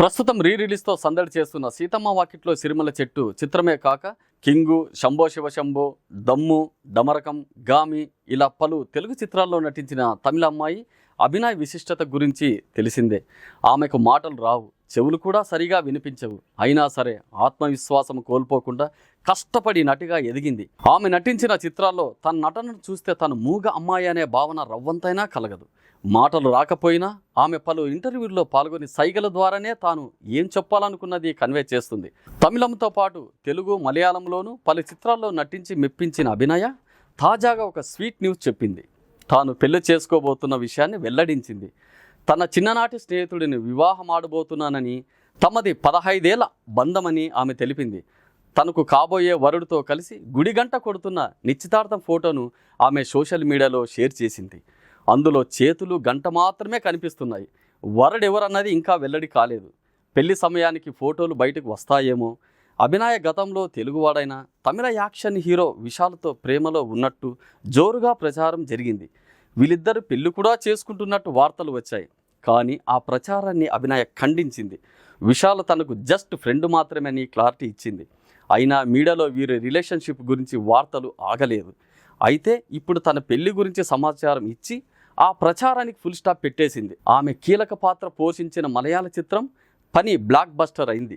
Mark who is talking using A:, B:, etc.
A: ప్రస్తుతం రిలీజ్తో సందడి చేస్తున్న సీతమ్మ వాకిట్లో సిరిమల చెట్టు చిత్రమే కాక కింగు, శంభో శివ శంభో, దమ్ము, డమరకం, గామి ఇలా పలు తెలుగు చిత్రాల్లో నటించిన తమిళ అమ్మాయి అభినయ విశిష్టత గురించి తెలిసిందే. ఆమెకు మాటలు రావు, చెవులు కూడా సరిగా వినిపించవు. అయినా సరే ఆత్మవిశ్వాసం కోల్పోకుండా కష్టపడి నటిగా ఎదిగింది. ఆమె నటించిన చిత్రాల్లో తన నటనను చూస్తే తను మూగ అమ్మాయి అనే భావన రవ్వంతైనా కలగదు. మాటలు రాకపోయినా ఆమె పలు ఇంటర్వ్యూల్లో పాల్గొని సైగల ద్వారానే తాను ఏం చెప్పాలనుకున్నది కన్వే చేస్తుంది. తమిళంతో పాటు తెలుగు, మలయాళంలోనూ పలు చిత్రాల్లో నటించి మెప్పించిన అభినయ తాజాగా ఒక స్వీట్ న్యూస్ చెప్పింది. తాను పెళ్లి చేసుకోబోతున్న విషయాన్ని వెల్లడించింది. తన చిన్ననాటి స్నేహితుడిని వివాహమాడబోతున్నానని, తమది 15 ఏళ్ల బంధమని ఆమె తెలిపింది. తనకు కాబోయే వరుడితో కలిసి గుడిగంట కొడుతున్న నిశ్చితార్థం ఫోటోను ఆమె సోషల్ మీడియాలో షేర్ చేసింది. అందులో చేతులు, గంట మాత్రమే కనిపిస్తున్నాయి. వరుడెవరన్నది ఇంకా వెల్లడి కాలేదు. పెళ్లి సమయానికి ఫోటోలు బయటకు వస్తాయేమో. అభినయ గతంలో తెలుగువాడైన తమిళ యాక్షన్ హీరో విశాల్తో ప్రేమలో ఉన్నట్టు జోరుగా ప్రచారం జరిగింది. వీళ్ళిద్దరు పెళ్లి కూడా చేసుకుంటున్నట్టు వార్తలు వచ్చాయి. కానీ ఆ ప్రచారాన్ని అభినయ ఖండించింది. విశాల్ తనకు జస్ట్ ఫ్రెండ్ మాత్రమే అని క్లారిటీ ఇచ్చింది. అయినా మీడియాలో వీరి రిలేషన్షిప్ గురించి వార్తలు ఆగలేదు. అయితే ఇప్పుడు తన పెళ్లి గురించి సమాచారం ఇచ్చి ఆ ప్రచారానికి ఫుల్ స్టాప్ పెట్టేసింది. ఆమె కీలక పాత్ర పోషించిన మలయాళ చిత్రం పని బ్లాక్ బస్టర్ అయింది.